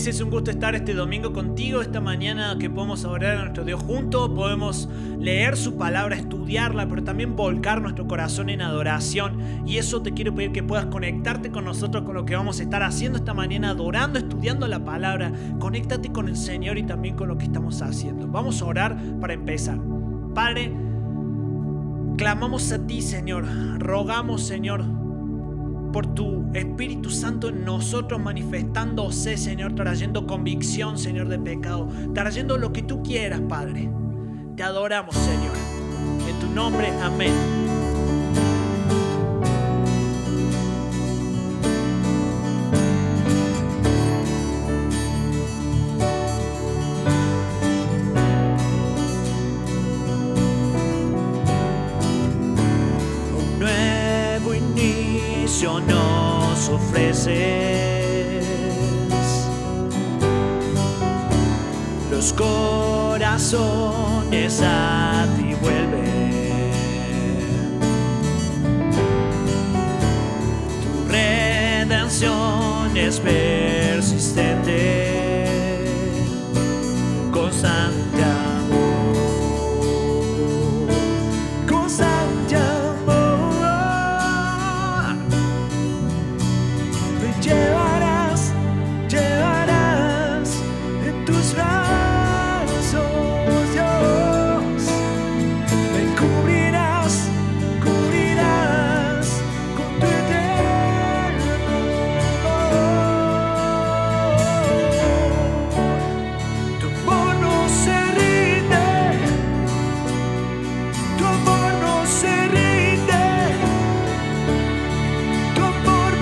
Es un gusto estar este domingo contigo, esta mañana que podemos orar a nuestro Dios juntos, podemos leer su palabra, estudiarla, pero también volcar nuestro corazón en adoración. Y eso te quiero pedir que puedas conectarte con nosotros, con lo que vamos a estar haciendo esta mañana, adorando, estudiando la palabra. Conéctate con el Señor y también con lo que estamos haciendo. Vamos a orar para empezar. Padre, clamamos a ti, Señor, rogamos, Señor, por tu Espíritu Santo en nosotros manifestándose, Señor, trayendo convicción, Señor, de pecado, trayendo lo que tú quieras, Padre. Te adoramos, Señor. En tu nombre, amén. Un nuevo inicio nos ofreces, los corazones a ti vuelven, tu redención es persistente, constante amor, constante amor. Llevarás en tus brazos, Dios, me cubrirás con tu eterno amor. Tu amor no se rinde, tu amor no se rinde, tu amor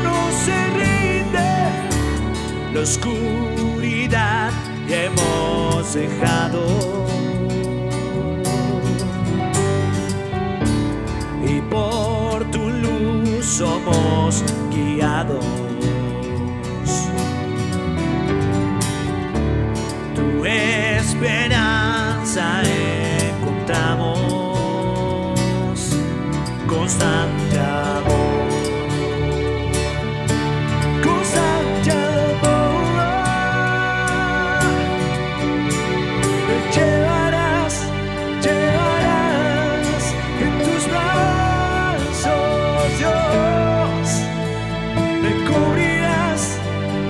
no se rinde. La oscuridad hemos dejado y por tu luz somos guiados. Tu esperanza encontramos, constante amor.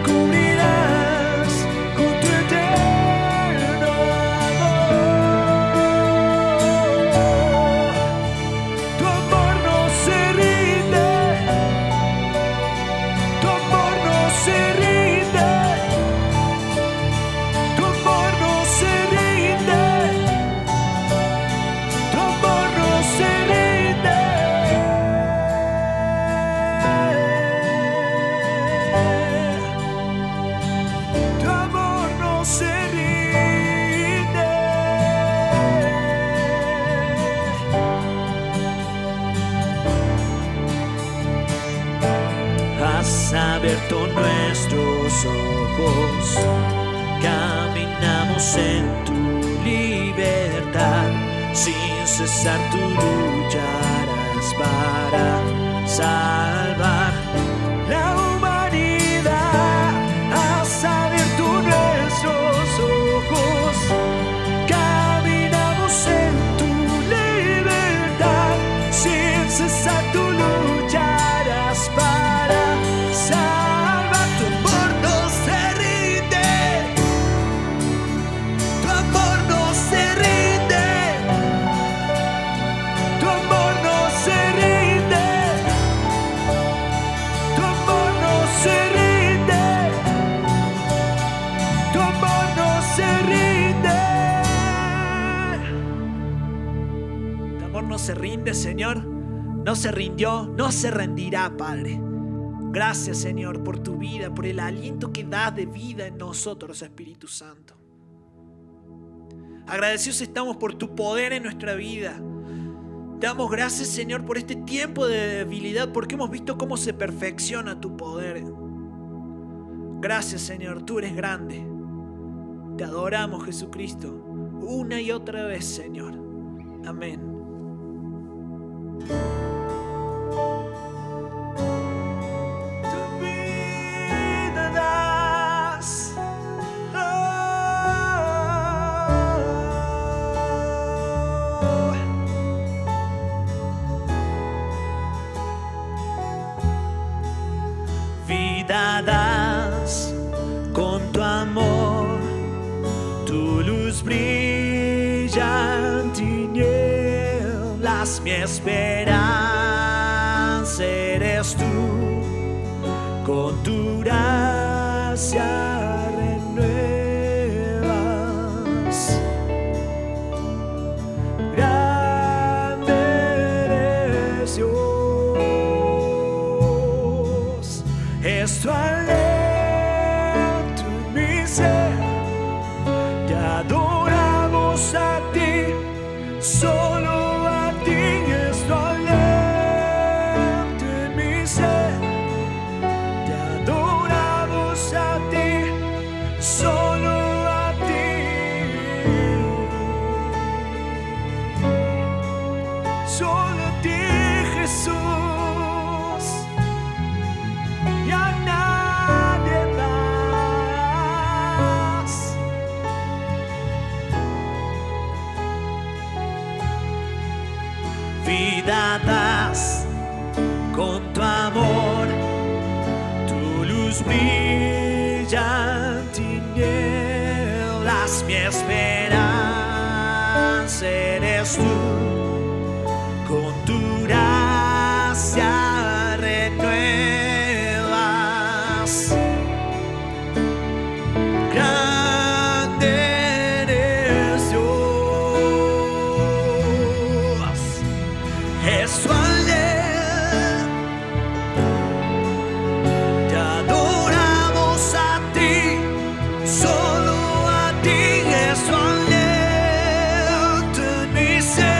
Cubrirás con tu eterno amor. abierto nuestros ojos, caminamos en tu libertad. Sin cesar tú lucharás para salvar la humanidad. Has abierto nuestros ojos, caminamos en tu libertad. Sin cesar tú lucharás para salvar. Tu amor no se rinde, tu amor no se rinde, tu amor no se rinde, tu amor no se rinde, tu amor no se rinde. Tu amor no se rinde, Señor. No se rindió, no se rendirá, Padre. Gracias, Señor, por tu vida, por el aliento que das de vida en nosotros, Espíritu Santo. Agradecidos estamos por tu poder en nuestra vida. Te damos gracias, Señor, por este tiempo de debilidad, porque hemos visto cómo se perfecciona tu poder. Gracias, Señor, tú eres grande. Te adoramos, Jesucristo, una y otra vez, Señor. Amén. Tu vida das, vida das con tu amor, tu luz brilla en tinieblas, mi esperanza eres tú, con tu gracia renuevas. Grande eres Dios, es tu aliento en mi ser, te adoramos a ti, solo a ti es tu aliento en mi ser, te adoramos a ti, solo a ti, solo a ti, Jesús, y a nadie más. Vida das con tu amor, tu luz brilla en tinieblas, mi esperanza eres tú, con tu gracia renuevas. Grande eres Dios, es tu aliento, te adoramos a ti, solo a ti es tu aliento en mi ser.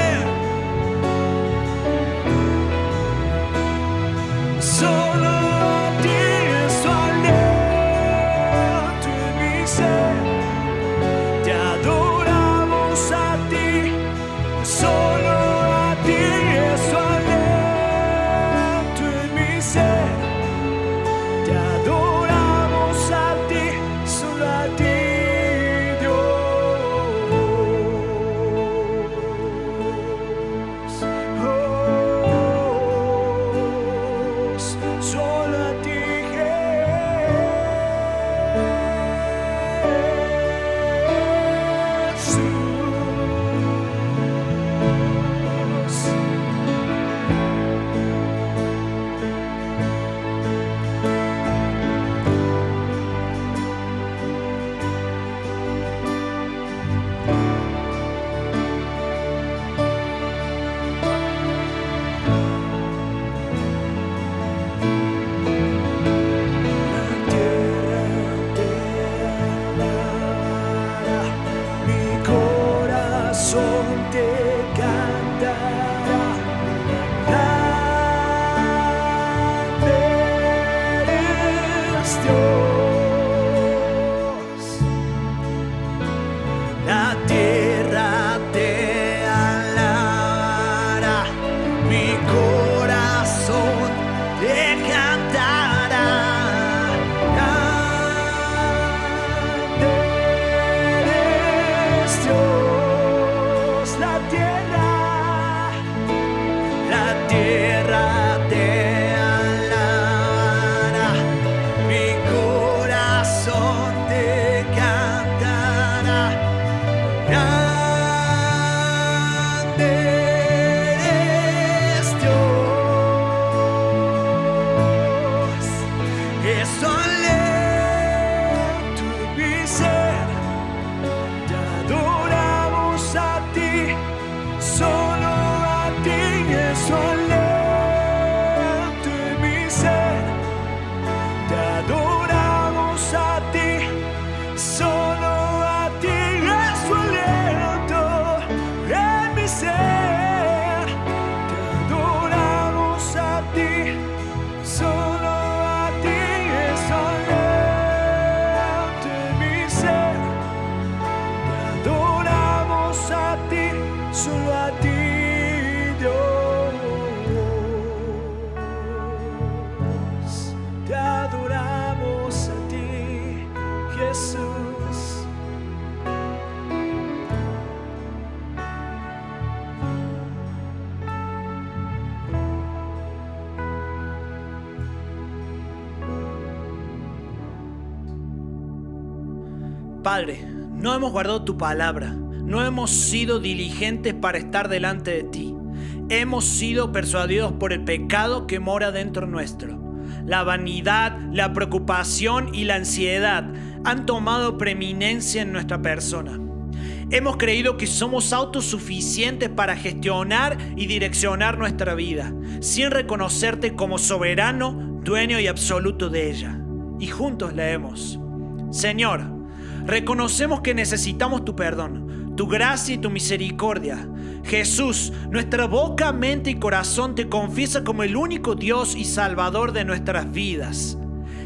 Jesús. Padre, no hemos guardado tu palabra, no hemos sido diligentes para estar delante de ti. Hemos sido persuadidos por el pecado que mora dentro nuestro. La vanidad, la preocupación y la ansiedad han tomado preeminencia en nuestra persona. Hemos creído que somos autosuficientes para gestionar y direccionar nuestra vida, sin reconocerte como soberano, dueño y absoluto de ella. Y juntos leemos: Señor, reconocemos que necesitamos tu perdón, tu gracia y tu misericordia. Jesús, nuestra boca, mente y corazón te confiesa como el único Dios y Salvador de nuestras vidas.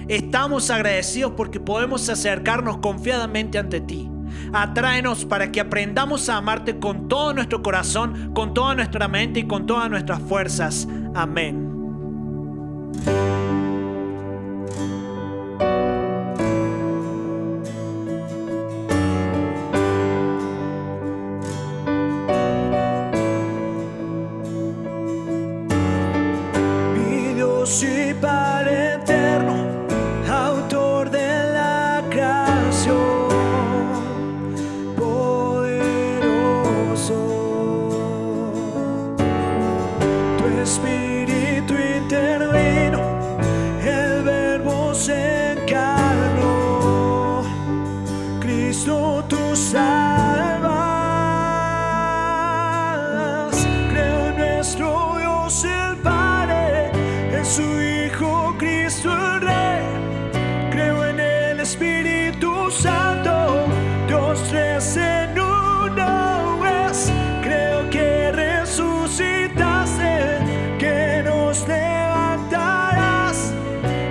Estamos agradecidos porque podemos acercarnos confiadamente ante ti. Atráenos para que aprendamos a amarte con todo nuestro corazón, con toda nuestra mente y con todas nuestras fuerzas. Amén. Y Padre eterno, autor de la creación, poderoso, tu espíritu intervino, el verbo se encarnó, Cristo tú salvas, creo en nuestro Dios el Padre, en su Hijo Cristo el Rey, creo en el Espíritu Santo, Dios tres en uno es, creo que resucitaste, que nos levantarás,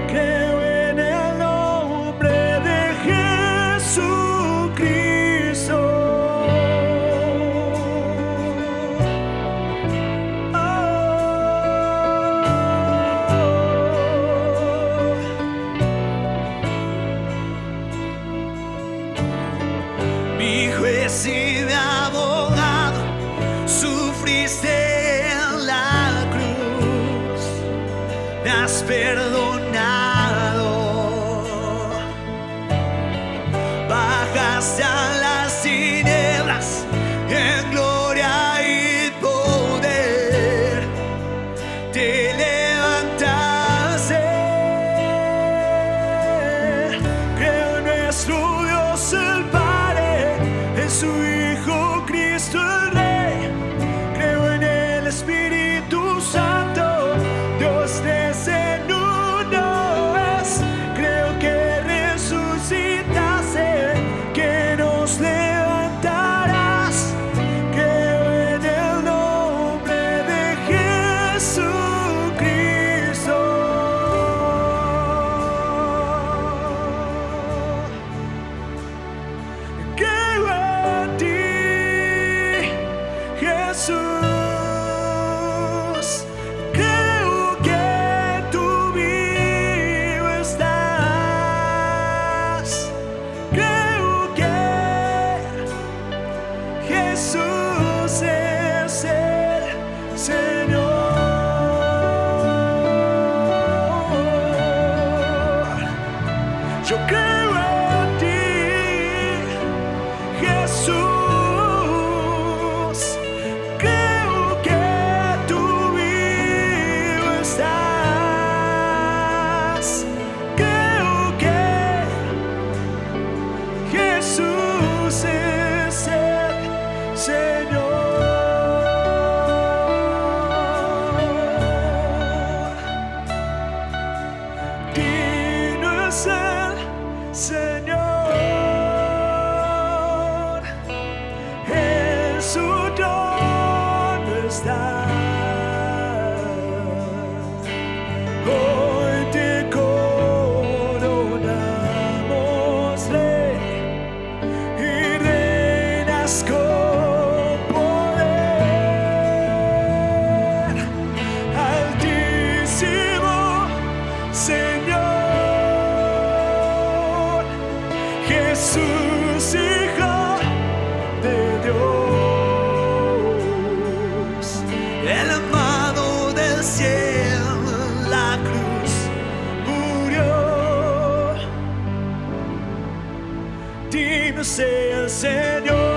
creo en el nombre de Jesucristo. Mi juez y mi abogado, sufriste en la cruz, me has perdonado, bajaste a las tinieblas en gloria y poder, te levantaste, creo en nuestro Dios el Padre, en su Hijo Cristo el Rey, creo en el Espíritu Santo, Dios tres en uno es, creo que resucitaste, que nos Jesús, Hijo de Dios, el amado del cielo, en la cruz murió. Digno sea el Señor.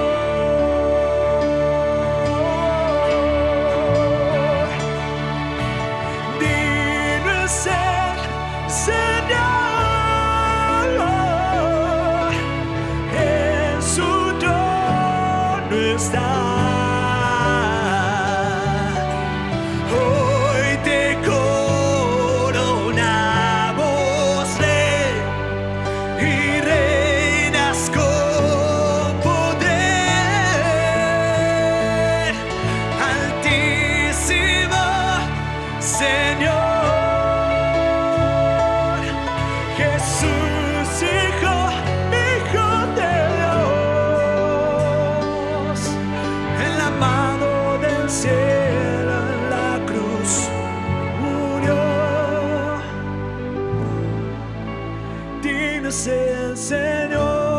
Hoy te coronamos, Rey, y reinas con poder. Altísimo Señor, Jesús, Hijo de Dios, el amado del cielo, en la cruz murió. Digno sea el Señor.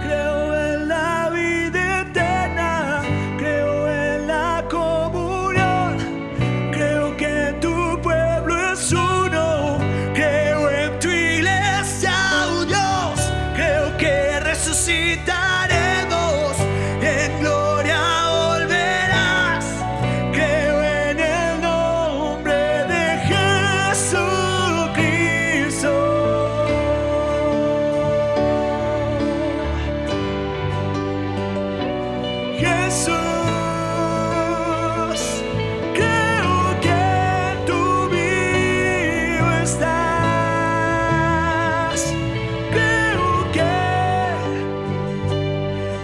Creo en la vida eterna, creo en la comunión, creo que tu pueblo es uno, creo en tu iglesia, oh Dios, creo que resucitaremos, en gloria volverás. Creo en el nombre de Jesucristo. Jesús, creo que tú vivo estás. Creo que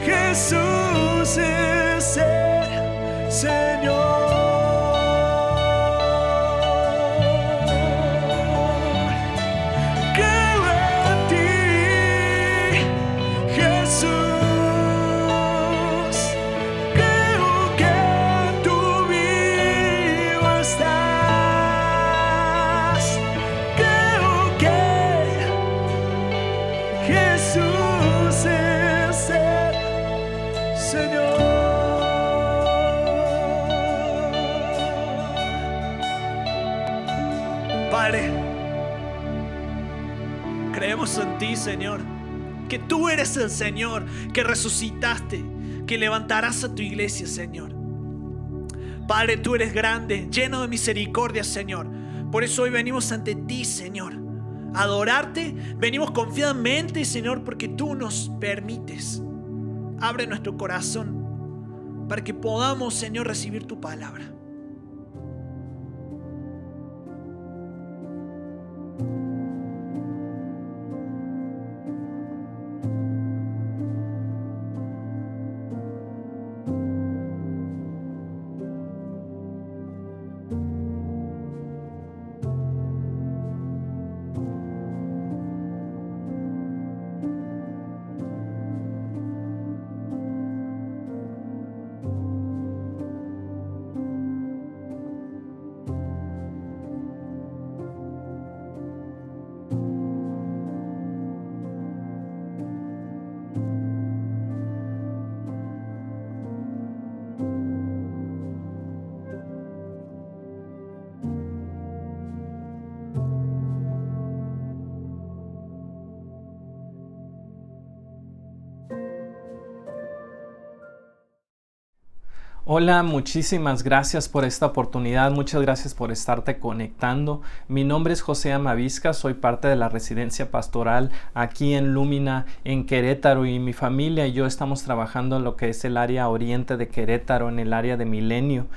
Jesús es el Señor. Creo en ti, Jesús. Creo que tú vivo estás. Creo que Jesús es el Señor. Padre, creemos en ti, Señor, que tú eres el Señor, que resucitaste, que levantarás a tu iglesia, Señor. Padre, tú eres grande, lleno de misericordia, Señor. Por eso hoy venimos ante ti, Señor, a adorarte. Venimos confiadamente, Señor, porque tú nos permites. Abre nuestro corazón para que podamos, Señor, recibir tu palabra. Hola, muchísimas gracias por esta oportunidad, muchas gracias por estarte conectando. Mi nombre es José Amavisca, soy parte de la residencia pastoral aquí en Lumina, en Querétaro, y mi familia y yo estamos trabajando en lo que es el área oriente de Querétaro, en el área de Milenio.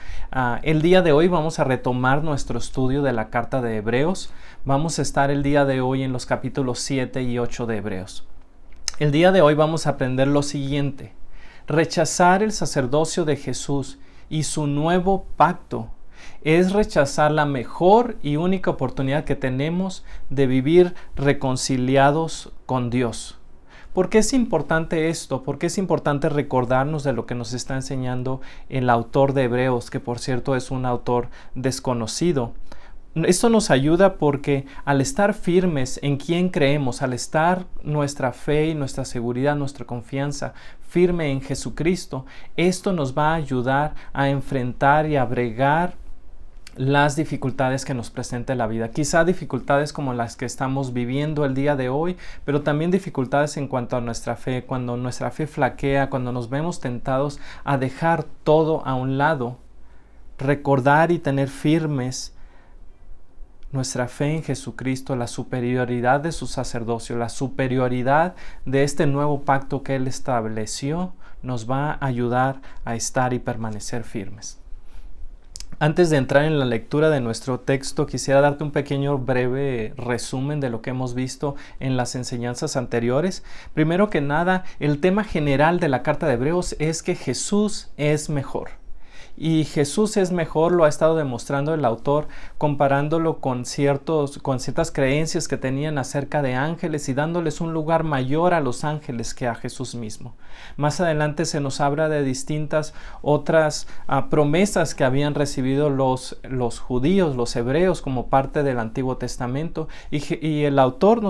El día de hoy vamos a retomar nuestro estudio de la carta de Hebreos. Vamos a estar el día de hoy en los capítulos 7 y 8 de Hebreos. El día de hoy vamos a aprender lo siguiente: rechazar el sacerdocio de Jesús y su nuevo pacto es rechazar la mejor y única oportunidad que tenemos de vivir reconciliados con Dios. ¿Por qué es importante esto? ¿Por qué es importante recordarnos de lo que nos está enseñando el autor de Hebreos, que por cierto es un autor desconocido? Esto nos ayuda porque al estar firmes en quién creemos, al estar nuestra fe y nuestra seguridad, nuestra confianza firme en Jesucristo, esto nos va a ayudar a enfrentar y a bregar las dificultades que nos presenta la vida. Quizá dificultades como las que estamos viviendo el día de hoy, pero también dificultades en cuanto a nuestra fe, cuando nuestra fe flaquea, cuando nos vemos tentados a dejar todo a un lado. Recordar y tener firmes nuestra fe en Jesucristo, la superioridad de su sacerdocio, la superioridad de este nuevo pacto que Él estableció, nos va a ayudar a estar y permanecer firmes. Antes de entrar en la lectura de nuestro texto, quisiera darte un pequeño breve resumen de lo que hemos visto en las enseñanzas anteriores. Primero que nada, el tema general de la carta de Hebreos es que Jesús es mejor. Y Jesús es mejor, lo ha estado demostrando el autor, comparándolo con ciertas creencias que tenían acerca de ángeles y dándoles un lugar mayor a los ángeles que a Jesús mismo. Más adelante se nos habla de distintas otras promesas que habían recibido los judíos, los hebreos, como parte del Antiguo Testamento, y el autor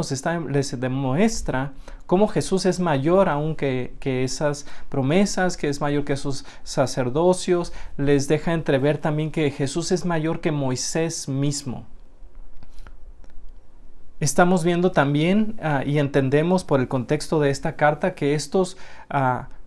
les demuestra cómo Jesús es mayor aún que esas promesas, que es mayor que esos sacerdocios. Les deja entrever también que Jesús es mayor que Moisés mismo. Estamos viendo también y entendemos por el contexto de esta carta que estos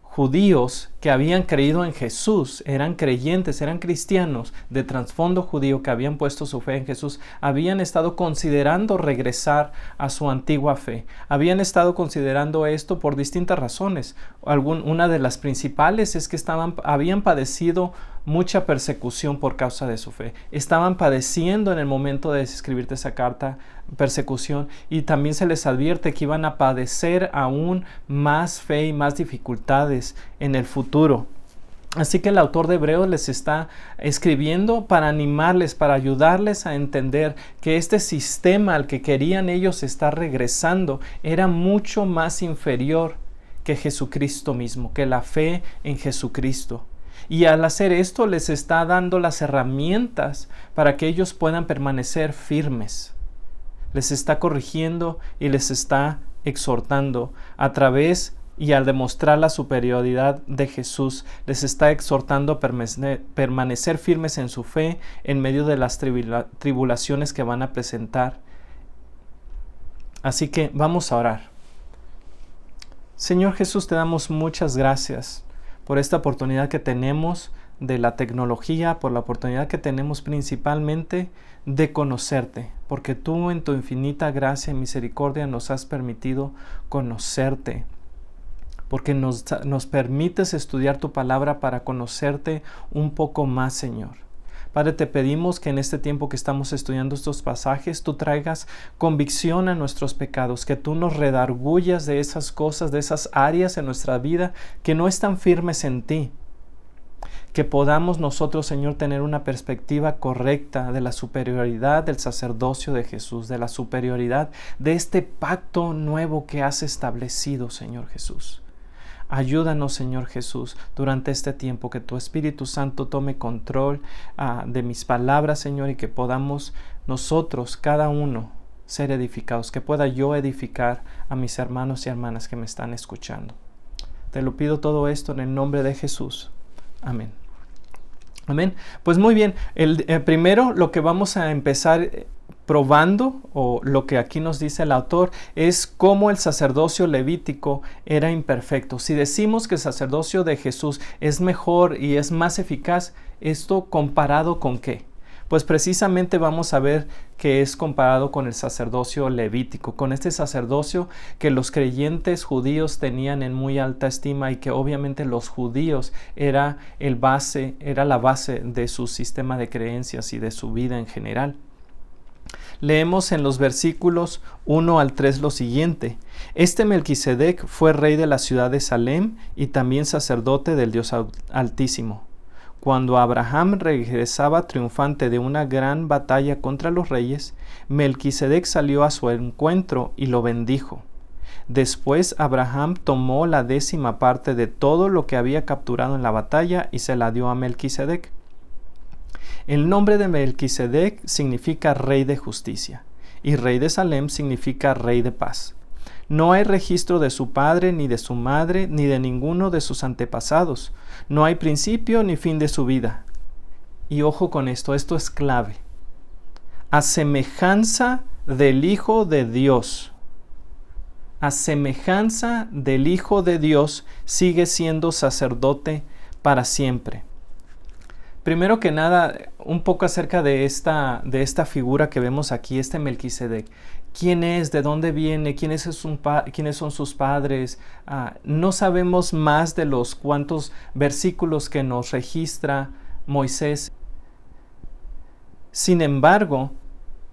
judíos que habían creído en Jesús, eran creyentes, eran cristianos de trasfondo judío que habían puesto su fe en Jesús, habían estado considerando regresar a su antigua fe. Habían estado considerando esto por distintas razones. Una de las principales es que habían padecido mucha persecución por causa de su fe. Estaban padeciendo en el momento de escribirte esa carta persecución, y también se les advierte que iban a padecer aún más fe y más dificultades en el futuro. Así que el autor de Hebreos les está escribiendo para animarles, para ayudarles a entender que este sistema al que querían ellos estar regresando era mucho más inferior que Jesucristo mismo, que la fe en Jesucristo. Y al hacer esto les está dando las herramientas para que ellos puedan permanecer firmes. Les está corrigiendo y les está exhortando a través y al demostrar la superioridad de Jesús, les está exhortando a permanecer firmes en su fe en medio de las tribulaciones que van a presentar. Así que vamos a orar. Señor Jesús, te damos muchas gracias por esta oportunidad que tenemos de la tecnología, por la oportunidad que tenemos principalmente de conocerte, porque tú en tu infinita gracia y misericordia nos has permitido conocerte, porque nos permites estudiar tu palabra para conocerte un poco más, Señor. Padre, te pedimos que en este tiempo que estamos estudiando estos pasajes, tú traigas convicción a nuestros pecados, que tú nos redargullas de esas cosas, de esas áreas en nuestra vida que no están firmes en ti. Que podamos nosotros, Señor, tener una perspectiva correcta de la superioridad del sacerdocio de Jesús, de la superioridad de este pacto nuevo que has establecido, Señor Jesús. Ayúdanos, Señor Jesús, durante este tiempo, que tu Espíritu Santo tome control de mis palabras, Señor, y que podamos nosotros, cada uno, ser edificados, que pueda yo edificar a mis hermanos y hermanas que me están escuchando. Te lo pido todo esto en el nombre de Jesús. Amén. Amén. Pues muy bien, primero lo que vamos a empezar probando, o lo que aquí nos dice el autor, es cómo el sacerdocio levítico era imperfecto. Si decimos que el sacerdocio de Jesús es mejor y es más eficaz, ¿esto comparado con qué? Pues precisamente vamos a ver que es comparado con el sacerdocio levítico, con este sacerdocio que los creyentes judíos tenían en muy alta estima y que obviamente los judíos era la base de su sistema de creencias y de su vida en general. Leemos en los versículos 1 al 3 lo siguiente: Este Melquisedec fue rey de la ciudad de Salem y también sacerdote del Dios Altísimo. Cuando Abraham regresaba triunfante de una gran batalla contra los reyes, Melquisedec salió a su encuentro y lo bendijo. Después Abraham tomó la 10ª parte de todo lo que había capturado en la batalla y se la dio a Melquisedec. El nombre de Melquisedec significa rey de justicia, y rey de Salem significa rey de paz. No hay registro de su padre, ni de su madre, ni de ninguno de sus antepasados. No hay principio ni fin de su vida. Y ojo con esto es clave. A semejanza del Hijo de Dios. A semejanza del Hijo de Dios, sigue siendo sacerdote para siempre. Primero que nada, un poco acerca de esta figura que vemos aquí, Melquisedec. ¿Quién es? ¿De dónde viene? ¿Quiénes son sus padres? No sabemos más de los cuantos versículos que nos registra Moisés. Sin embargo,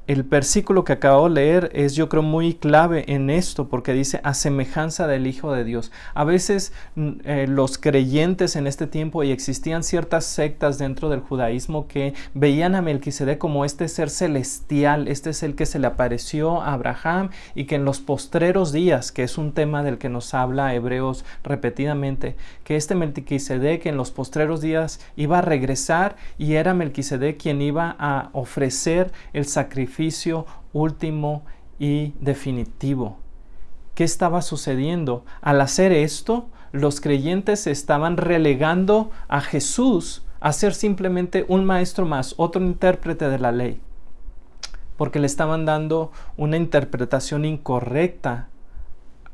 el versículo que acabo de leer es, yo creo, muy clave en esto, porque dice a semejanza del Hijo de Dios. A veces los creyentes en este tiempo, y existían ciertas sectas dentro del judaísmo que veían a Melquisedec como este ser celestial, este es el que se le apareció a Abraham, y que en los postreros días, que es un tema del que nos habla Hebreos repetidamente, que Melquisedec en los postreros días iba a regresar, y era Melquisedec quien iba a ofrecer el sacrificio último y definitivo. ¿Qué estaba sucediendo? Al hacer esto, los creyentes estaban relegando a Jesús a ser simplemente un maestro más, otro intérprete de la ley, porque le estaban dando una interpretación incorrecta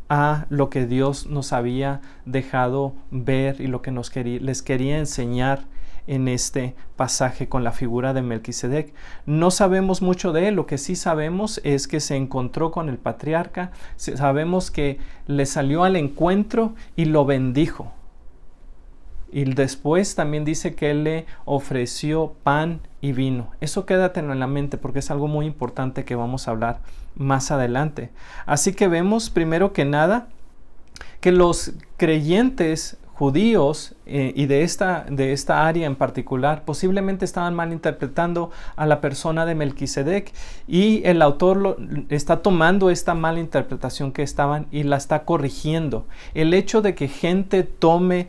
a lo que Dios nos había dejado ver y lo que les quería enseñar en este pasaje con la figura de Melquisedec. No sabemos mucho de él. Lo que sí sabemos es que se encontró con el patriarca. Sabemos que le salió al encuentro y lo bendijo. Y después también dice que él le ofreció pan y vino. Eso quédatelo en la mente, porque es algo muy importante que vamos a hablar más adelante. Así que vemos primero que nada que los creyentes judíos y de esta área en particular posiblemente estaban malinterpretando a la persona de Melquisedec, y el autor está tomando esta mala interpretación que estaban y la está corrigiendo. El hecho de que gente tome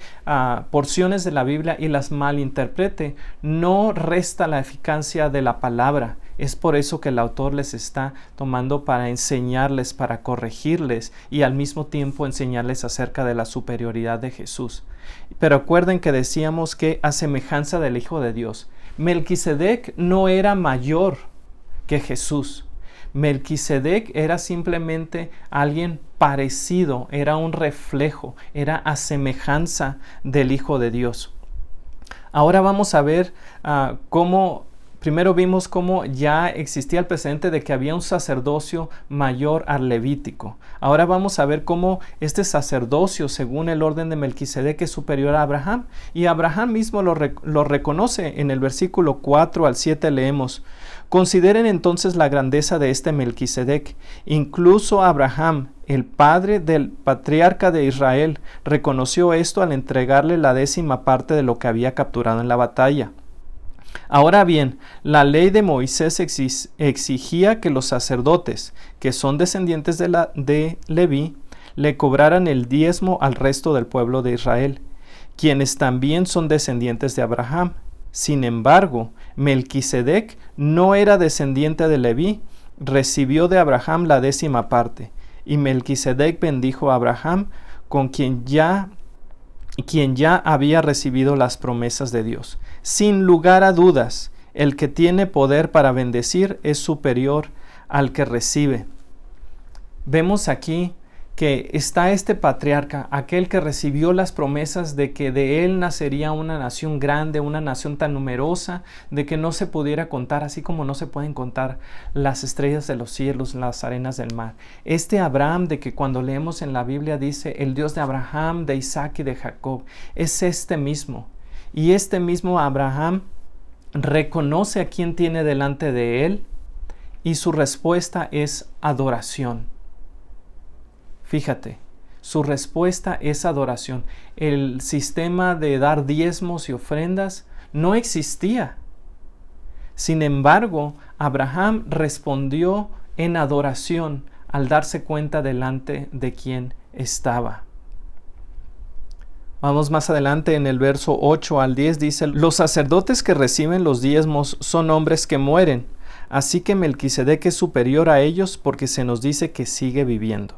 porciones de la Biblia y las malinterprete no resta la eficacia de la palabra. Es por eso que el autor les está tomando para enseñarles, para corregirles, y al mismo tiempo enseñarles acerca de la superioridad de Jesús. Pero recuerden que decíamos que a semejanza del Hijo de Dios, Melquisedec no era mayor que Jesús. Melquisedec era simplemente alguien parecido, era un reflejo, era a semejanza del Hijo de Dios. Ahora vamos a ver cómo. Primero vimos cómo ya existía el precedente de que había un sacerdocio mayor al levítico. Ahora vamos a ver cómo este sacerdocio, según el orden de Melquisedec, es superior a Abraham. Y Abraham mismo lo reconoce. En el versículo 4 al 7 leemos: Consideren entonces la grandeza de este Melquisedec. Incluso Abraham, el padre del patriarca de Israel, reconoció esto al entregarle la 10ª parte de lo que había capturado en la batalla. Ahora bien, la ley de Moisés exigía que los sacerdotes, que son descendientes de Leví, le cobraran el diezmo al resto del pueblo de Israel, quienes también son descendientes de Abraham. Sin embargo, Melquisedec no era descendiente de Leví, recibió de Abraham la 10ª parte, y Melquisedec bendijo a Abraham, con quien ya había recibido las promesas de Dios. Sin lugar a dudas, el que tiene poder para bendecir es superior al que recibe. Vemos aquí que está este patriarca, aquel que recibió las promesas de que de él nacería una nación grande, una nación tan numerosa, de que no se pudiera contar, así como no se pueden contar las estrellas de los cielos, las arenas del mar. Este Abraham, de que cuando leemos en la Biblia dice el Dios de Abraham, de Isaac y de Jacob, es este mismo. Y este mismo Abraham reconoce a quien tiene delante de él, y su respuesta es adoración. Fíjate, su respuesta es adoración. El sistema de dar diezmos y ofrendas no existía. Sin embargo, Abraham respondió en adoración al darse cuenta delante de quién estaba. Vamos más adelante en el verso 8 al 10, dice: los sacerdotes que reciben los diezmos son hombres que mueren, así que Melquisedec es superior a ellos porque se nos dice que sigue viviendo.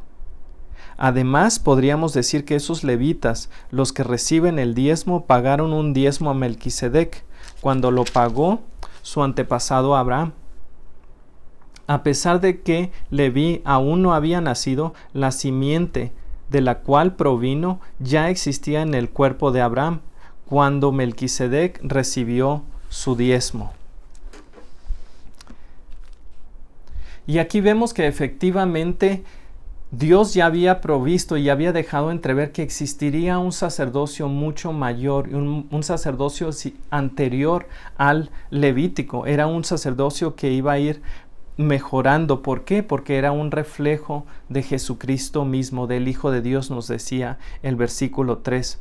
Además, podríamos decir que esos levitas, los que reciben el diezmo, pagaron un diezmo a Melquisedec cuando lo pagó su antepasado Abraham. A pesar de que Leví aún no había nacido, la simiente de la cual provino ya existía en el cuerpo de Abraham cuando Melquisedec recibió su diezmo. Y aquí vemos que efectivamente Dios ya había provisto y había dejado entrever que existiría un sacerdocio mucho mayor, un sacerdocio anterior al levítico. Era un sacerdocio que iba a ir mejorando. ¿Por qué? Porque era un reflejo de Jesucristo mismo, del Hijo de Dios, nos decía el versículo 3.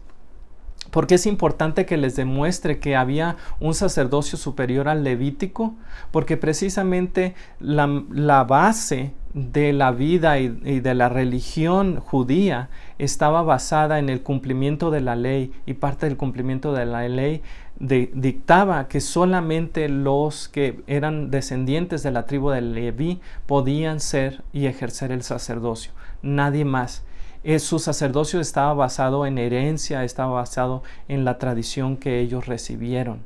¿Por qué es importante que les demuestre que había un sacerdocio superior al levítico? Porque precisamente la base de la vida y de la religión judía estaba basada en el cumplimiento de la ley, y parte del cumplimiento de la ley dictaba que solamente los que eran descendientes de la tribu de Leví podían ser y ejercer el sacerdocio, nadie más. Su sacerdocio estaba basado en herencia, estaba basado en la tradición que ellos recibieron.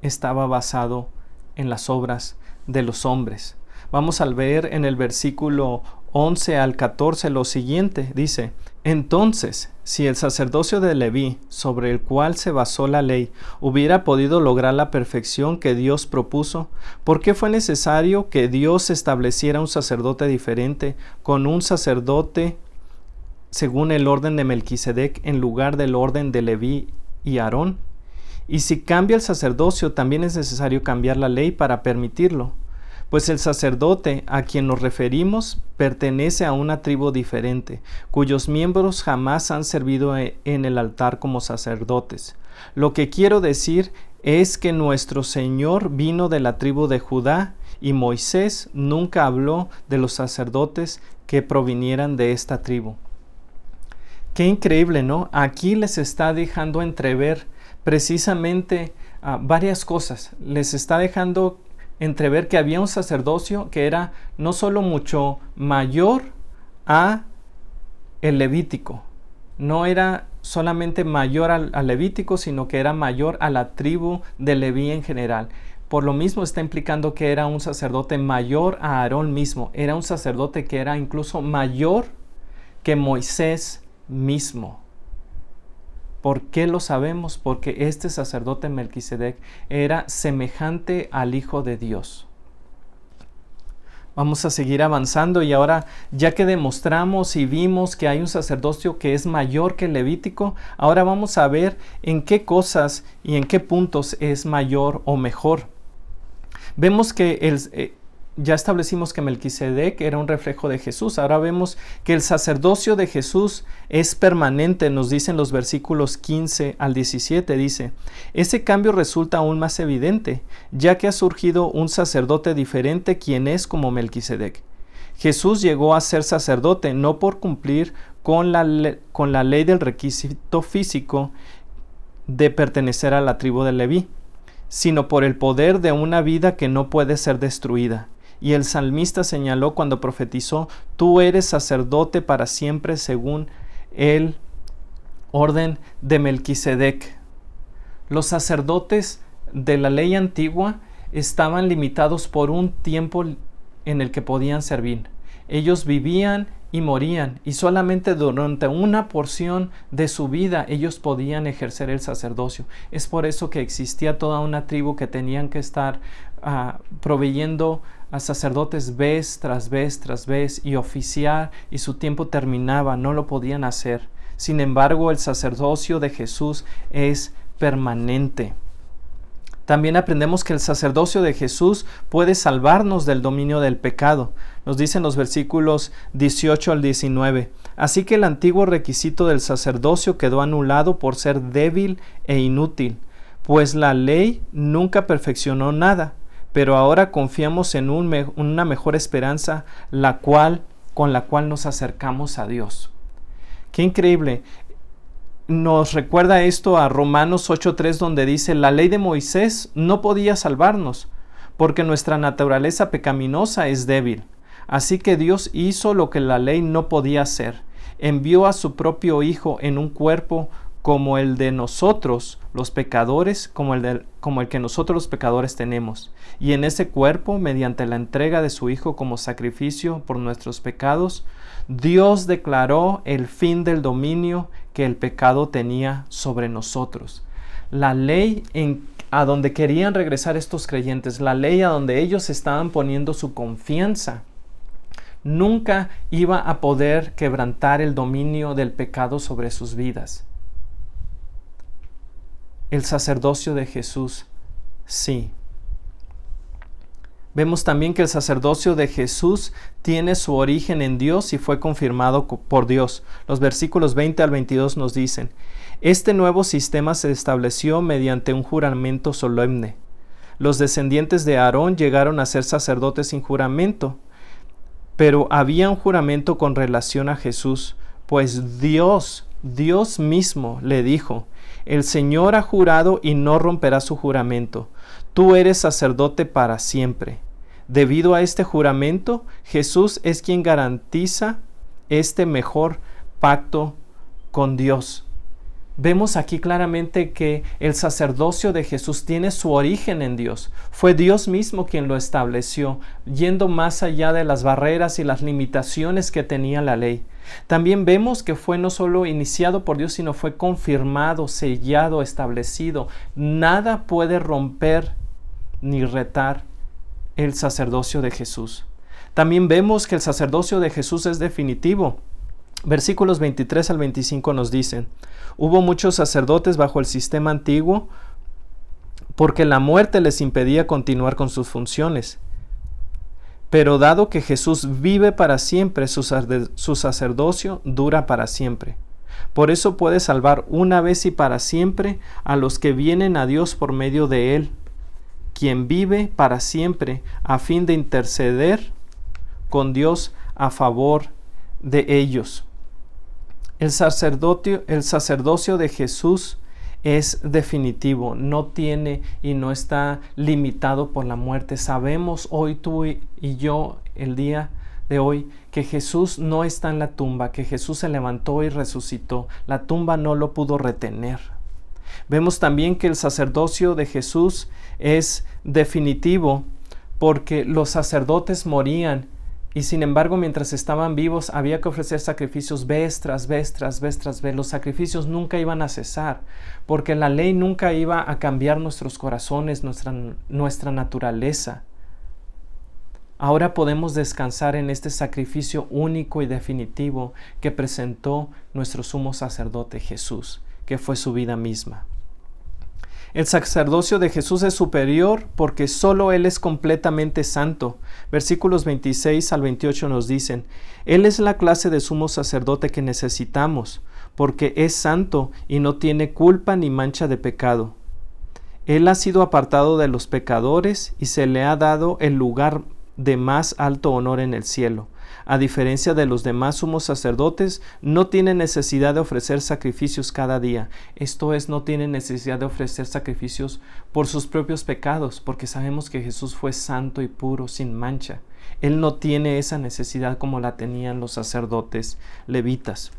Estaba basado en las obras de los hombres. Vamos a ver en el versículo 11 al 14 lo siguiente. Dice: entonces, si el sacerdocio de Leví, sobre el cual se basó la ley, hubiera podido lograr la perfección que Dios propuso, ¿por qué fue necesario que Dios estableciera un sacerdote diferente, con un sacerdote según el orden de Melquisedec en lugar del orden de Leví y Aarón? Y si cambia el sacerdocio, también es necesario cambiar la ley para permitirlo. Pues el sacerdote a quien nos referimos pertenece a una tribu diferente, cuyos miembros jamás han servido en el altar como sacerdotes. Lo que quiero decir es que nuestro Señor vino de la tribu de Judá, y Moisés nunca habló de los sacerdotes que provinieran de esta tribu. Qué increíble, ¿no? Aquí les está dejando entrever precisamente varias cosas. Les está dejando entrever que había un sacerdocio que era no solo mucho mayor a el levítico, no era solamente mayor al levítico, sino que era mayor a la tribu de Leví en general. Por lo mismo está implicando que era un sacerdote mayor a Aarón mismo, era un sacerdote que era incluso mayor que Moisés mismo. ¿Por qué lo sabemos? Porque este sacerdote Melquisedec era semejante al Hijo de Dios. Vamos a seguir avanzando, y ahora, ya que demostramos y vimos que hay un sacerdocio que es mayor que el levítico, ahora vamos a ver en qué cosas y en qué puntos es mayor o mejor. Vemos que ya establecimos que Melquisedec era un reflejo de Jesús. Ahora vemos que el sacerdocio de Jesús es permanente. Nos dicen los versículos 15 al 17. Dice: ese cambio resulta aún más evidente, ya que ha surgido un sacerdote diferente, quien es como Melquisedec. Jesús llegó a ser sacerdote no por cumplir con la ley del requisito físico de pertenecer a la tribu de Leví, sino por el poder de una vida que no puede ser destruida. Y el salmista señaló cuando profetizó: tú eres sacerdote para siempre según el orden de Melquisedec. Los sacerdotes de la ley antigua estaban limitados por un tiempo en el que podían servir. Ellos vivían y morían, y solamente durante una porción de su vida ellos podían ejercer el sacerdocio. Es por eso que existía toda una tribu que tenían que estar proveyendo a sacerdotes vez tras vez tras vez y oficiar, y su tiempo terminaba, no lo podían hacer. Sin embargo, el sacerdocio de Jesús es permanente. También aprendemos que el sacerdocio de Jesús puede salvarnos del dominio del pecado. Nos dicen los versículos 18 al 19. Así que el antiguo requisito del sacerdocio quedó anulado por ser débil e inútil, pues la ley nunca perfeccionó nada. Pero ahora confiamos en una mejor esperanza, con la cual nos acercamos a Dios. Qué increíble. nos recuerda esto a Romanos 8:3, donde dice: la ley de Moisés no podía salvarnos, porque nuestra naturaleza pecaminosa es débil. Así que Dios hizo lo que la ley no podía hacer. Envió a su propio Hijo en un cuerpo como el de nosotros, los pecadores, como el que nosotros los pecadores tenemos. Y en ese cuerpo, mediante la entrega de su Hijo como sacrificio por nuestros pecados, Dios declaró el fin del dominio que el pecado tenía sobre nosotros. La ley a donde querían regresar estos creyentes, la ley a donde ellos estaban poniendo su confianza, nunca iba a poder quebrantar el dominio del pecado sobre sus vidas. El sacerdocio de Jesús, sí. Vemos también que el sacerdocio de Jesús tiene su origen en Dios y fue confirmado por Dios. Los versículos 20 al 22 nos dicen: este nuevo sistema se estableció mediante un juramento solemne. Los descendientes de Aarón llegaron a ser sacerdotes sin juramento, pero había un juramento con relación a Jesús, pues Dios mismo le dijo: el Señor ha jurado y no romperá su juramento. Tú eres sacerdote para siempre. Debido a este juramento, Jesús es quien garantiza este mejor pacto con Dios. Vemos aquí claramente que el sacerdocio de Jesús tiene su origen en Dios. Fue Dios mismo quien lo estableció, yendo más allá de las barreras y las limitaciones que tenía la ley. También vemos que fue no solo iniciado por Dios, sino fue confirmado, sellado, establecido. Nada puede romper ni retar el sacerdocio de Jesús. También vemos que el sacerdocio de Jesús es definitivo. Versículos 23 al 25 nos dicen: hubo muchos sacerdotes bajo el sistema antiguo porque la muerte les impedía continuar con sus funciones. Pero dado que Jesús vive para siempre, su sacerdocio dura para siempre. Por eso puede salvar una vez y para siempre a los que vienen a Dios por medio de Él, quien vive para siempre, a fin de interceder con Dios a favor de ellos. El sacerdocio de Jesús es definitivo, no tiene y no está limitado por la muerte. Sabemos hoy tú y yo, el día de hoy, que Jesús no está en la tumba, que Jesús se levantó y resucitó. La tumba no lo pudo retener. Vemos también que el sacerdocio de Jesús es definitivo porque los sacerdotes morían y sin embargo mientras estaban vivos había que ofrecer sacrificios vez tras vez. Los sacrificios nunca iban a cesar porque la ley nunca iba a cambiar nuestros corazones, nuestra naturaleza. Ahora podemos descansar en este sacrificio único y definitivo que presentó nuestro sumo sacerdote Jesús, que fue su vida misma. El sacerdocio de Jesús es superior porque solo Él es completamente santo. Versículos 26 al 28 nos dicen: Él es la clase de sumo sacerdote que necesitamos, porque es santo y no tiene culpa ni mancha de pecado. Él ha sido apartado de los pecadores y se le ha dado el lugar de más alto honor en el cielo. A diferencia de los demás sumos sacerdotes, no tiene necesidad de ofrecer sacrificios cada día. Esto es, no tiene necesidad de ofrecer sacrificios por sus propios pecados, porque sabemos que Jesús fue santo y puro, sin mancha. Él no tiene esa necesidad como la tenían los sacerdotes levitas.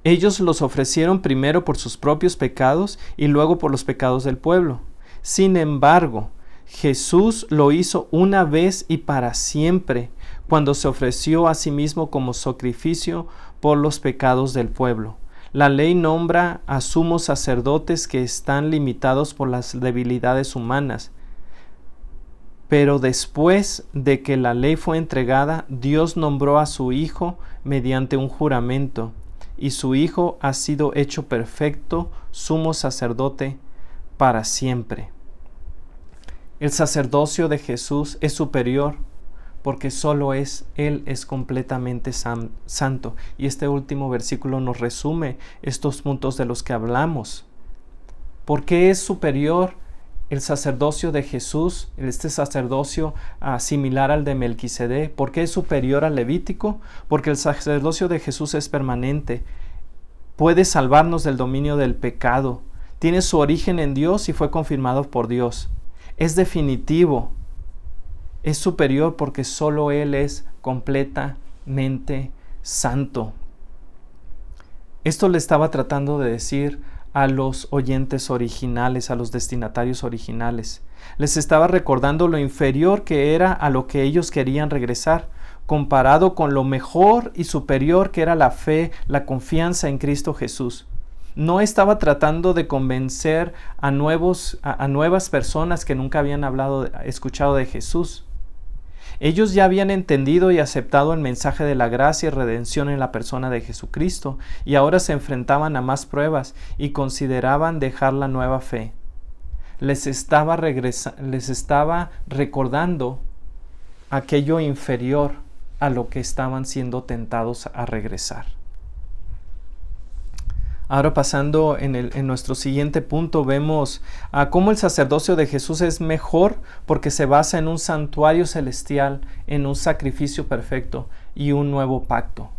Ellos los ofrecieron primero por sus propios pecados y luego por los pecados del pueblo. Sin embargo, Jesús lo hizo una vez y para siempre, cuando se ofreció a sí mismo como sacrificio por los pecados del pueblo. La ley nombra a sumos sacerdotes que están limitados por las debilidades humanas. Pero después de que la ley fue entregada, Dios nombró a su Hijo mediante un juramento, y su Hijo ha sido hecho perfecto sumo sacerdote para siempre. El sacerdocio de Jesús es superior porque solo Él es completamente santo. Y este último versículo nos resume estos puntos de los que hablamos. ¿Por qué es superior el sacerdocio de Jesús, este sacerdocio similar al de Melquisedec? ¿Por qué es superior al levítico? Porque el sacerdocio de Jesús es permanente. puede salvarnos del dominio del pecado. Tiene su origen en Dios y fue confirmado por Dios. Es definitivo. Es superior porque solo Él es completamente santo. Esto le estaba tratando de decir a los oyentes originales, a los destinatarios originales. Les estaba recordando lo inferior que era a lo que ellos querían regresar, comparado con lo mejor y superior que era la fe, la confianza en Cristo Jesús. No estaba tratando de convencer a nuevas personas que nunca habían escuchado de Jesús. Ellos ya habían entendido y aceptado el mensaje de la gracia y redención en la persona de Jesucristo, y ahora se enfrentaban a más pruebas y consideraban dejar la nueva fe. Les estaba recordando aquello inferior a lo que estaban siendo tentados a regresar. Ahora pasando en nuestro siguiente punto, vemos cómo el sacerdocio de Jesús es mejor porque se basa en un santuario celestial, en un sacrificio perfecto y un nuevo pacto.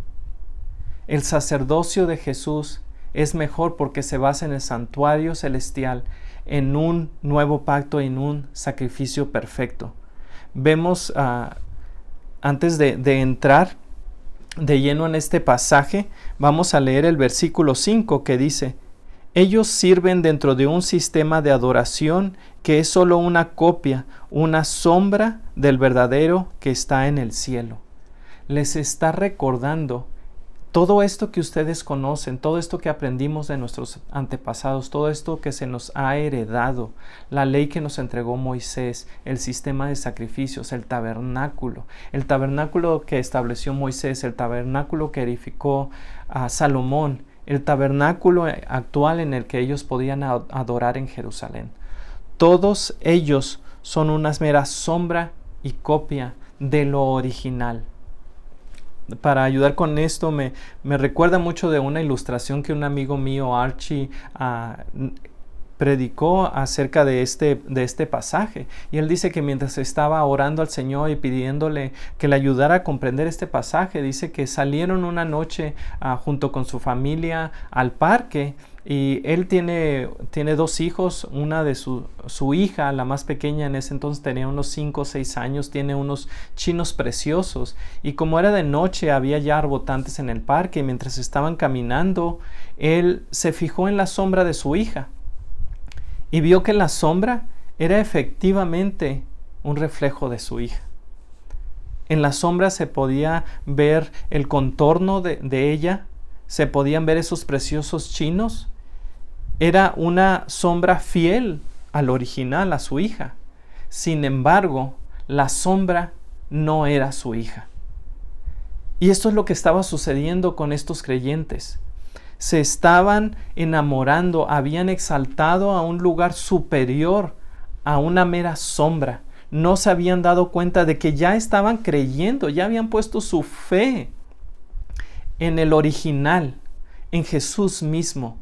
El sacerdocio de Jesús es mejor porque se basa en el santuario celestial, en un nuevo pacto y en un sacrificio perfecto. Vemos, antes de entrar de lleno en este pasaje, vamos a leer el versículo 5 que dice: ellos sirven dentro de un sistema de adoración que es solo una copia, una sombra del verdadero que está en el cielo. Les está recordando todo esto que ustedes conocen, todo esto que aprendimos de nuestros antepasados, todo esto que se nos ha heredado, la ley que nos entregó Moisés, el sistema de sacrificios, el tabernáculo que estableció Moisés, el tabernáculo que edificó Salomón, el tabernáculo actual en el que ellos podían adorar en Jerusalén. Todos ellos son una mera sombra y copia de lo original. Para ayudar con esto, me recuerda mucho de una ilustración que un amigo mío, Archie, predicó acerca de este pasaje. Y él dice que mientras estaba orando al Señor y pidiéndole que le ayudara a comprender este pasaje, dice que salieron una noche junto con su familia al parque. Y él tiene 2 hijos, una de su hija, la más pequeña en ese entonces tenía unos 5 o 6 años, tiene unos chinos preciosos. Y como era de noche, había ya arbotantes en el parque, y mientras estaban caminando, él se fijó en la sombra de su hija. Y vio que la sombra era efectivamente un reflejo de su hija. En la sombra se podía ver el contorno de ella, se podían ver esos preciosos chinos. Era una sombra fiel al original, a su hija. Sin embargo, la sombra no era su hija. Y esto es lo que estaba sucediendo con estos creyentes. Se estaban enamorando, habían exaltado a un lugar superior a una mera sombra. No se habían dado cuenta de que ya estaban creyendo, ya habían puesto su fe en el original, en Jesús mismo.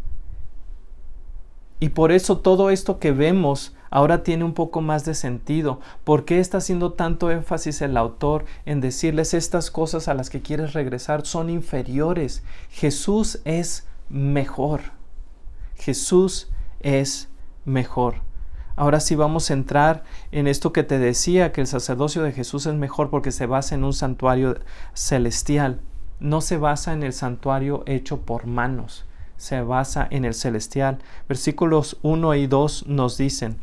Y por eso todo esto que vemos ahora tiene un poco más de sentido. ¿Por qué está haciendo tanto énfasis el autor en decirles estas cosas a las que quieres regresar? Son inferiores. Jesús es mejor. Jesús es mejor. Ahora sí vamos a entrar en esto que te decía, que el sacerdocio de Jesús es mejor porque se basa en un santuario celestial. No se basa en el santuario hecho por manos. Se basa en el celestial. Versículos 1 y 2 nos dicen: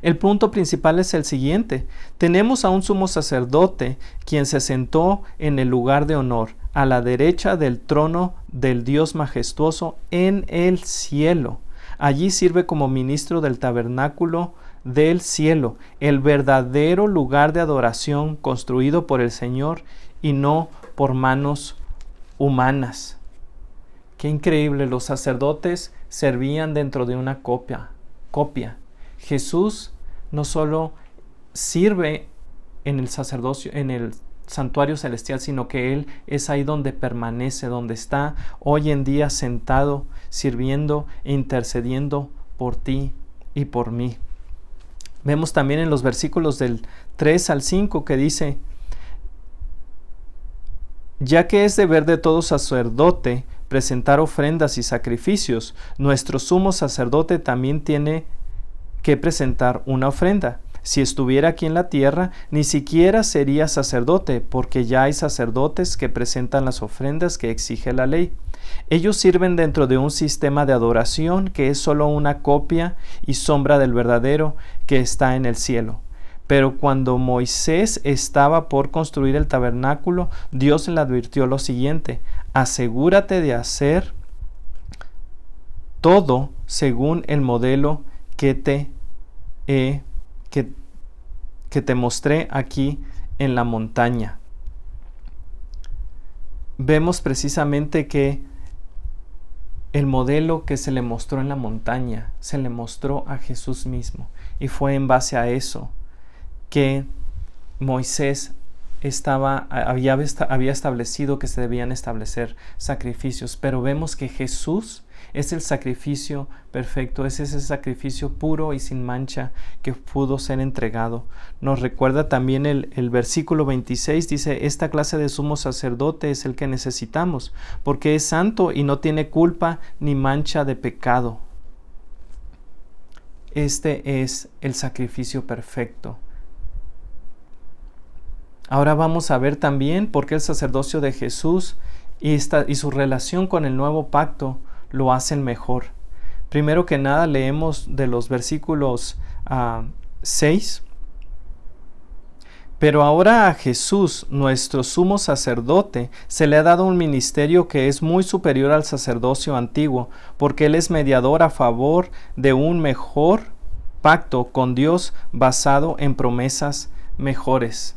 el punto principal es el siguiente: tenemos a un sumo sacerdote quien se sentó en el lugar de honor, a la derecha del trono del Dios majestuoso en el cielo. Allí sirve como ministro del tabernáculo del cielo, el verdadero lugar de adoración construido por el Señor y no por manos humanas. Qué increíble, los sacerdotes servían dentro de una copia. Jesús no solo sirve en el sacerdocio, en el santuario celestial, sino que Él es ahí donde permanece, donde está hoy en día sentado, sirviendo e intercediendo por ti y por mí. Vemos también en los versículos del 3 al 5 que dice: ya que es deber de todo sacerdote presentar ofrendas y sacrificios, nuestro sumo sacerdote también tiene que presentar una ofrenda. Si estuviera aquí en la tierra, ni siquiera sería sacerdote, porque ya hay sacerdotes que presentan las ofrendas que exige la ley. Ellos sirven dentro de un sistema de adoración que es solo una copia y sombra del verdadero que está en el cielo. Pero cuando Moisés estaba por construir el tabernáculo, Dios le advirtió lo siguiente: asegúrate de hacer todo según el modelo que te mostré aquí en la montaña. Vemos precisamente que el modelo que se le mostró en la montaña se le mostró a Jesús mismo, y fue en base a eso que Moisés había establecido que se debían establecer sacrificios. Pero vemos que Jesús es el sacrificio perfecto, es ese sacrificio puro y sin mancha que pudo ser entregado. Nos recuerda también el versículo 26, dice: esta clase de sumo sacerdote es el que necesitamos, porque es santo y no tiene culpa ni mancha de pecado. Este es el sacrificio perfecto. Ahora vamos a ver también por qué el sacerdocio de Jesús y su relación con el nuevo pacto lo hacen mejor. Primero que nada, leemos de los versículos 6. Pero ahora a Jesús, nuestro sumo sacerdote, se le ha dado un ministerio que es muy superior al sacerdocio antiguo, porque Él es mediador a favor de un mejor pacto con Dios basado en promesas mejores.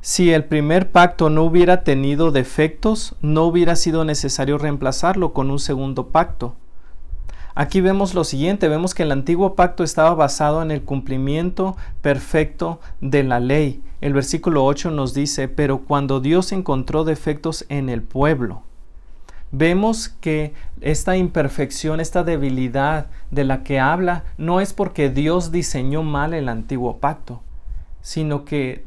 Si el primer pacto no hubiera tenido defectos, no hubiera sido necesario reemplazarlo con un segundo pacto. Aquí vemos lo siguiente: vemos que el antiguo pacto estaba basado en el cumplimiento perfecto de la ley. El versículo 8 nos dice: pero cuando Dios encontró defectos en el pueblo. Vemos que esta imperfección, esta debilidad de la que habla, no es porque Dios diseñó mal el antiguo pacto, sino que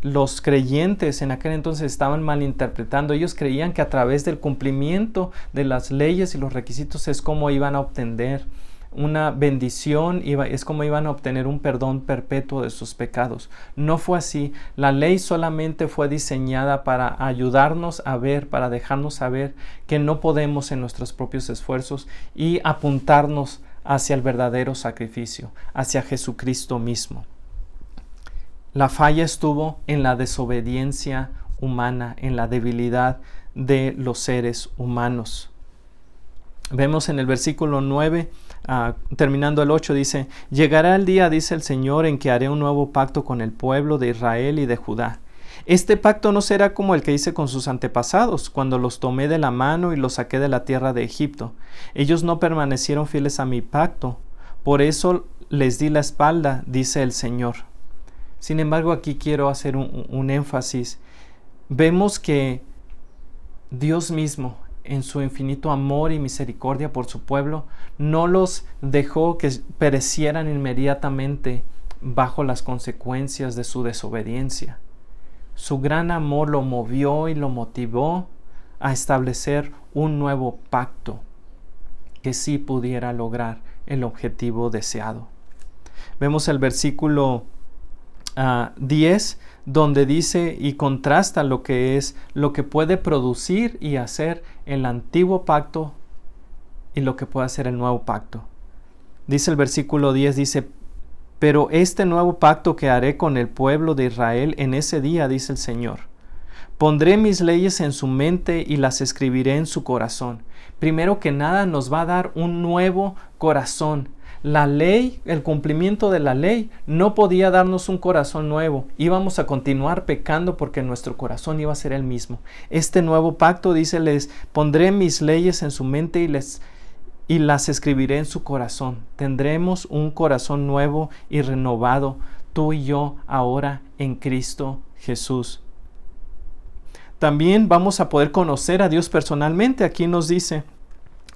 los creyentes en aquel entonces estaban malinterpretando. Ellos creían que a través del cumplimiento de las leyes y los requisitos es como iban a obtener una bendición, es como iban a obtener un perdón perpetuo de sus pecados. No fue así. La ley solamente fue diseñada para ayudarnos a ver, para dejarnos saber que no podemos en nuestros propios esfuerzos y apuntarnos hacia el verdadero sacrificio, hacia Jesucristo mismo. La falla estuvo en la desobediencia humana, en la debilidad de los seres humanos. Vemos en el versículo 9, terminando el 8, dice: llegará el día, dice el Señor, en que haré un nuevo pacto con el pueblo de Israel y de Judá. Este pacto no será como el que hice con sus antepasados, cuando los tomé de la mano y los saqué de la tierra de Egipto. Ellos no permanecieron fieles a mi pacto, por eso les di la espalda, dice el Señor. Sin embargo, aquí quiero hacer un énfasis. Vemos que Dios mismo, en su infinito amor y misericordia por su pueblo, no los dejó que perecieran inmediatamente bajo las consecuencias de su desobediencia. Su gran amor lo movió y lo motivó a establecer un nuevo pacto que sí pudiera lograr el objetivo deseado. Vemos el versículo 10, donde dice y contrasta lo que puede producir y hacer el antiguo pacto y lo que puede hacer el nuevo pacto. Dice el versículo 10, dice: pero este nuevo pacto que haré con el pueblo de Israel en ese día, dice el Señor, pondré mis leyes en su mente y las escribiré en su corazón. Primero que nada, nos va a dar un nuevo corazón. La ley, el cumplimiento de la ley, no podía darnos un corazón nuevo. Íbamos a continuar pecando porque nuestro corazón iba a ser el mismo. Este nuevo pacto dice: les pondré mis leyes en su mente y las escribiré en su corazón. Tendremos un corazón nuevo y renovado, tú y yo, ahora en Cristo Jesús. También vamos a poder conocer a Dios personalmente. Aquí nos dice: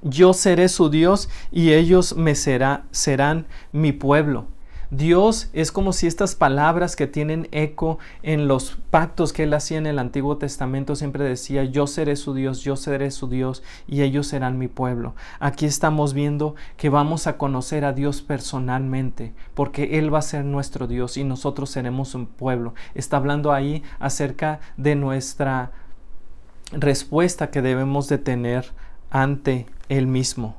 yo seré su Dios y ellos me serán mi pueblo. Dios es como si estas palabras que tienen eco en los pactos que Él hacía en el Antiguo Testamento siempre decía: yo seré su Dios, y ellos serán mi pueblo. Aquí estamos viendo que vamos a conocer a Dios personalmente, porque Él va a ser nuestro Dios y nosotros seremos un pueblo. Está hablando ahí acerca de nuestra respuesta que debemos de tener ante Él mismo.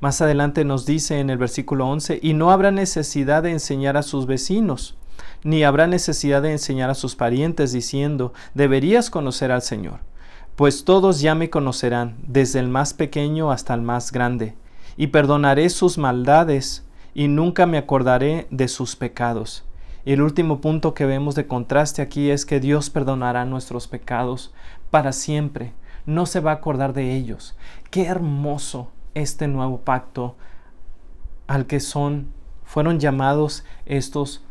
Más adelante nos dice en el versículo 11: y no habrá necesidad de enseñar a sus vecinos, ni habrá necesidad de enseñar a sus parientes, diciendo: deberías conocer al Señor, pues todos ya me conocerán, desde el más pequeño hasta el más grande, y perdonaré sus maldades, y nunca me acordaré de sus pecados. Y el último punto que vemos de contraste aquí es que Dios perdonará nuestros pecados para siempre, no se va a acordar de ellos. ¡Qué hermoso este nuevo pacto al que fueron llamados estos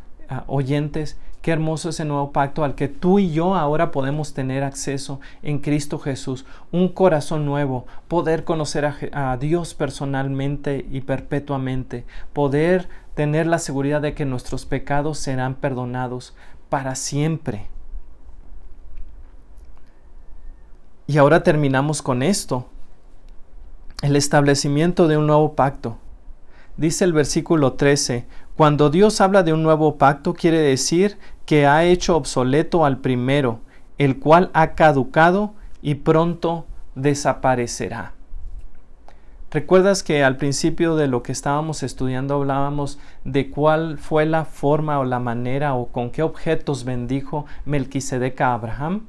oyentes! Qué hermoso ese nuevo pacto al que tú y yo ahora podemos tener acceso en Cristo Jesús. Un corazón nuevo, poder conocer a Dios personalmente y perpetuamente, poder tener la seguridad de que nuestros pecados serán perdonados para siempre. Y ahora terminamos con esto: el establecimiento de un nuevo pacto. Dice el versículo 13, cuando Dios habla de un nuevo pacto, quiere decir que ha hecho obsoleto al primero, el cual ha caducado y pronto desaparecerá. ¿Recuerdas que al principio de lo que estábamos estudiando hablábamos de cuál fue la forma o la manera o con qué objetos bendijo Melquisedec a Abraham?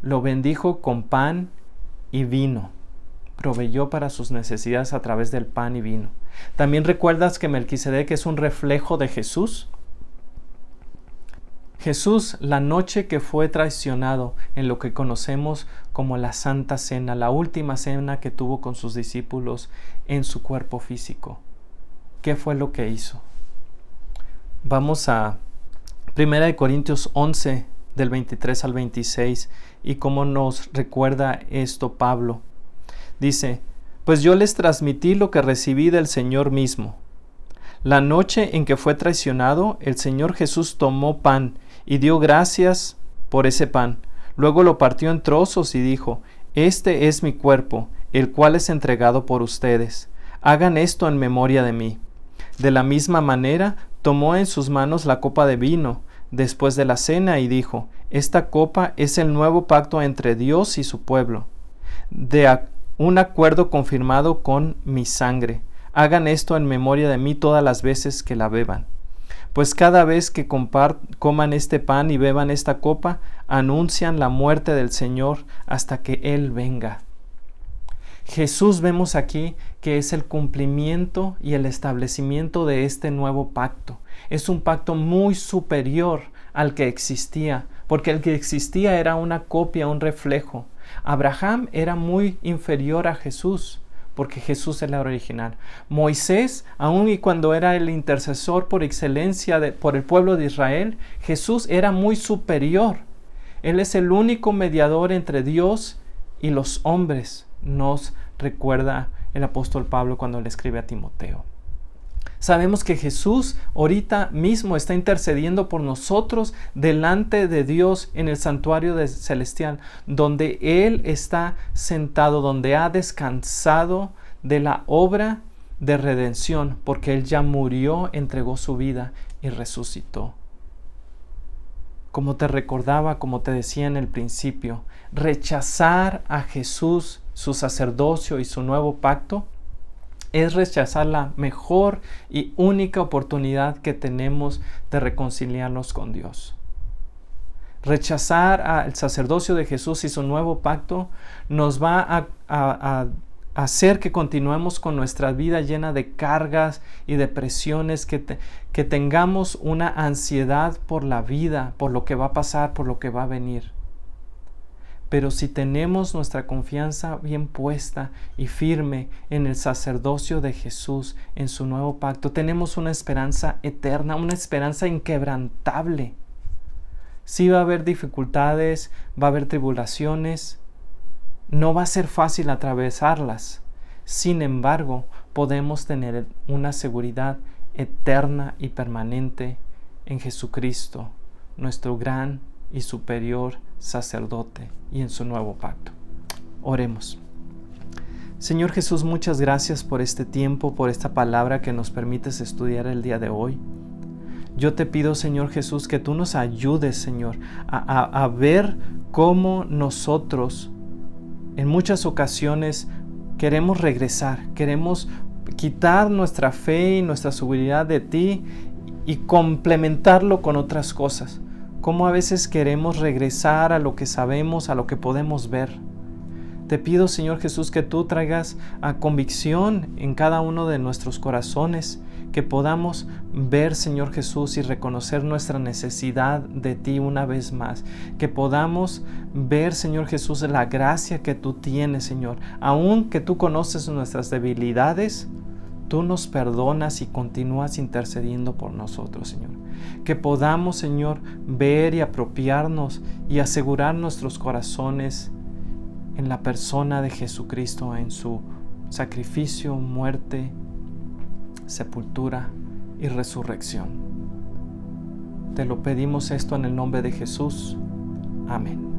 Lo bendijo con pan y vino. Proveyó para sus necesidades a través del pan y vino. ¿También recuerdas que Melquisedec es un reflejo de Jesús? Jesús, la noche que fue traicionado en lo que conocemos como la Santa Cena, la última cena que tuvo con sus discípulos en su cuerpo físico. ¿Qué fue lo que hizo? Vamos a 1 Corintios 11, del 23 al 26, y cómo nos recuerda esto Pablo. Dice: pues yo les transmití lo que recibí del Señor mismo. La noche en que fue traicionado, el Señor Jesús tomó pan y dio gracias por ese pan. Luego lo partió en trozos y dijo: este es mi cuerpo, el cual es entregado por ustedes. Hagan esto en memoria de mí. De la misma manera, tomó en sus manos la copa de vino después de la cena y dijo: esta copa es el nuevo pacto entre Dios y su pueblo, un acuerdo confirmado con mi sangre. Hagan esto en memoria de mí todas las veces que la beban. Pues cada vez que coman este pan y beban esta copa, anuncian la muerte del Señor hasta que Él venga. Jesús, vemos aquí que es el cumplimiento y el establecimiento de este nuevo pacto. Es un pacto muy superior al que existía, porque el que existía era una copia, un reflejo. Abraham era muy inferior a Jesús, porque Jesús es la original. Moisés, aun y cuando era el intercesor por excelencia por el pueblo de Israel, Jesús era muy superior. Él es el único mediador entre Dios y los hombres, nos recuerda el apóstol Pablo cuando le escribe a Timoteo. Sabemos que Jesús ahorita mismo está intercediendo por nosotros delante de Dios en el santuario celestial, donde Él está sentado, donde ha descansado de la obra de redención, porque Él ya murió, entregó su vida y resucitó. Como te recordaba, como te decía en el principio, rechazar a Jesús, su sacerdocio y su nuevo pacto, es rechazar la mejor y única oportunidad que tenemos de reconciliarnos con Dios. Rechazar al sacerdocio de Jesús y su nuevo pacto nos va a hacer que continuemos con nuestra vida llena de cargas y de presiones, que tengamos una ansiedad por la vida, por lo que va a pasar, por lo que va a venir. Pero si tenemos nuestra confianza bien puesta y firme en el sacerdocio de Jesús, en su nuevo pacto, tenemos una esperanza eterna, una esperanza inquebrantable. Sí va a haber dificultades, va a haber tribulaciones, no va a ser fácil atravesarlas. Sin embargo, podemos tener una seguridad eterna y permanente en Jesucristo, nuestro gran y superior sacerdote, y en su nuevo pacto. Oremos. Señor Jesús, muchas gracias por este tiempo, por esta palabra que nos permites estudiar el día de hoy. Yo te pido, Señor Jesús, que tú nos ayudes, Señor, a ver cómo nosotros en muchas ocasiones queremos regresar, queremos quitar nuestra fe y nuestra seguridad de ti y complementarlo con otras cosas. Cómo a veces queremos regresar a lo que sabemos, a lo que podemos ver. Te pido, Señor Jesús, que tú traigas a convicción en cada uno de nuestros corazones, que podamos ver, Señor Jesús, y reconocer nuestra necesidad de ti una vez más. Que podamos ver, Señor Jesús, la gracia que tú tienes, Señor. Aun que tú conoces nuestras debilidades, tú nos perdonas y continúas intercediendo por nosotros, Señor. Que podamos, Señor, ver y apropiarnos y asegurar nuestros corazones en la persona de Jesucristo, en su sacrificio, muerte, sepultura y resurrección. Te lo pedimos esto en el nombre de Jesús. Amén.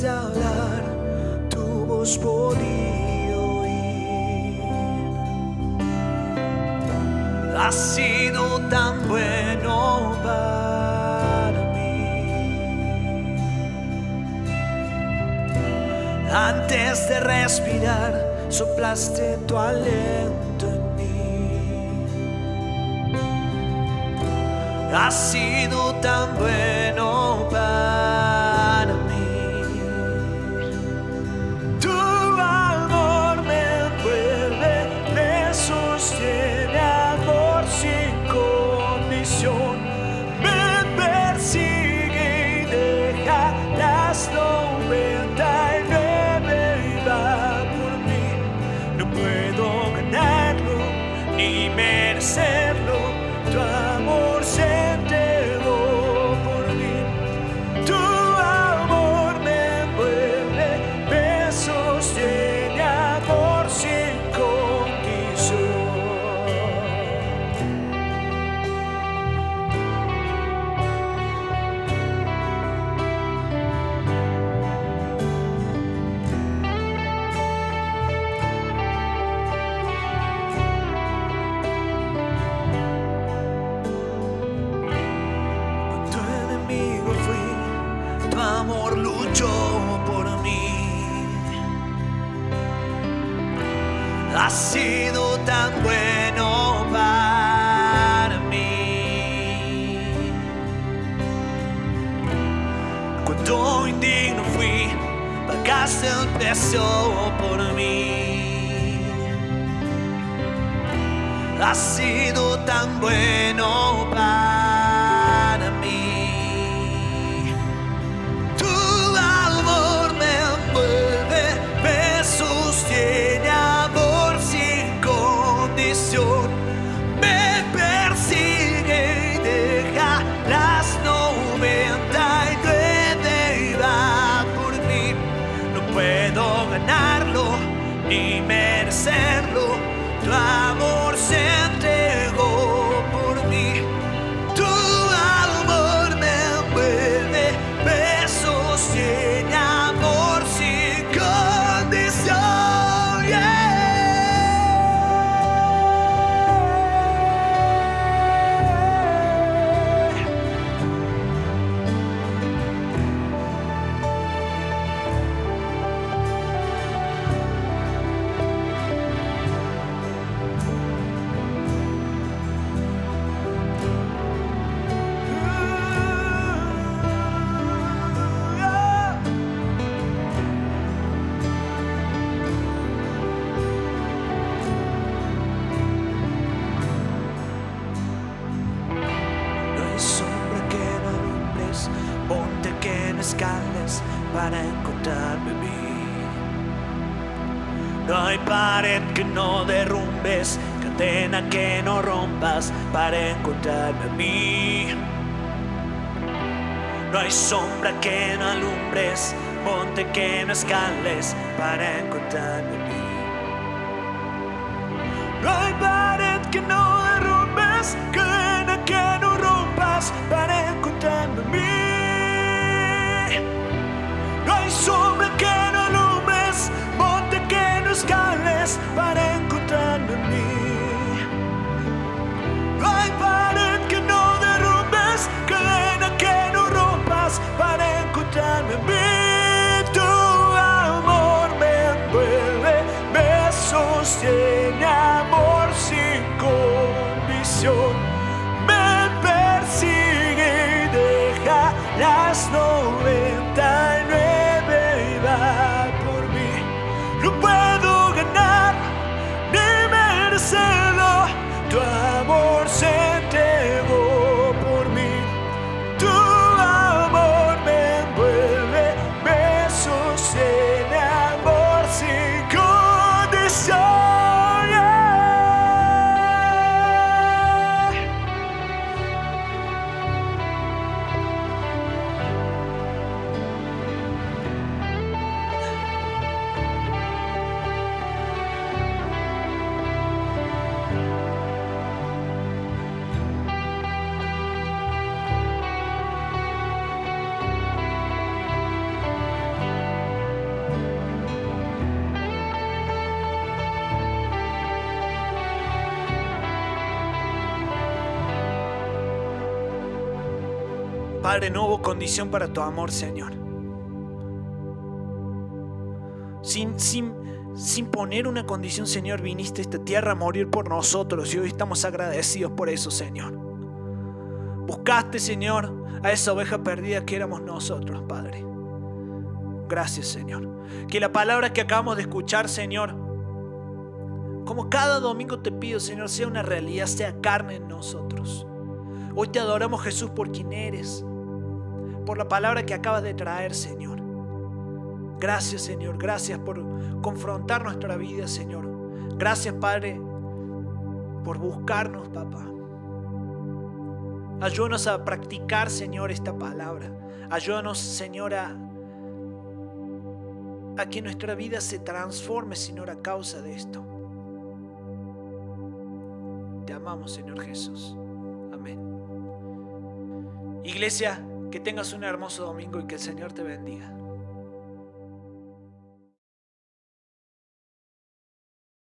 De hablar, tu voz podía oír. Has sido tan bueno para mí. Antes de respirar, soplaste tu aliento en mí. Has sido tan bueno para mí. Tu amor se entregó por mí. Tu amor me envuelve, me sostiene, amor sin condición. Tu amor luchó por mí. Has sido tan bueno para mí. Cuando indigno fui, pagaste el precio por mí. Has sido tan bueno para mí. Me persigue y deja las 99 y va por mí. No puedo ganarlo ni merecerlo. Tu amor se entregó por mí. Tu amor me envuelve, me sostiene, amor sin condición. Yeah. No hay pared que no derrumbes, cadena que no rompas para encontrarme a mí. No hay sombra que no alumbres, monte que no escales para encontrarme a mí. No hay pared que no derrumbes, cadena que no rompas para encontrarme a mí. No hay sombra que no alumbres, monte que no escales para encontrarme a mí. No hay pared que no derrumbes, cadena que no rompas para encontrarme a mí. Tu amor me envuelve, me sostiene, amor sin condición. Me persigue y deja las 99 y va por mí. No puedo ganar ni merecerlo, tu amor se entregó por mí. Tu amor me envuelve, me sostiene, amor sin condición. Padre, no hubo condición para tu amor, Señor. Sin poner una condición, Señor, viniste a esta tierra a morir por nosotros y hoy estamos agradecidos por eso, Señor. Buscaste, Señor, a esa oveja perdida que éramos nosotros, Padre. Gracias, Señor. Que la palabra que acabamos de escuchar, Señor, como cada domingo te pido, Señor, sea una realidad, sea carne en nosotros. Hoy te adoramos, Jesús, por quien eres, por la palabra que acabas de traer, Señor. Gracias, Señor. Gracias por confrontar nuestra vida, Señor. Gracias, Padre, por buscarnos, papá. Ayúdanos a practicar, Señor, esta palabra. Ayúdanos, Señor, a que nuestra vida se transforme, Señor, a causa de esto. Te amamos, Señor Jesús. Amén. Iglesia, que tengas un hermoso domingo y que el Señor te bendiga.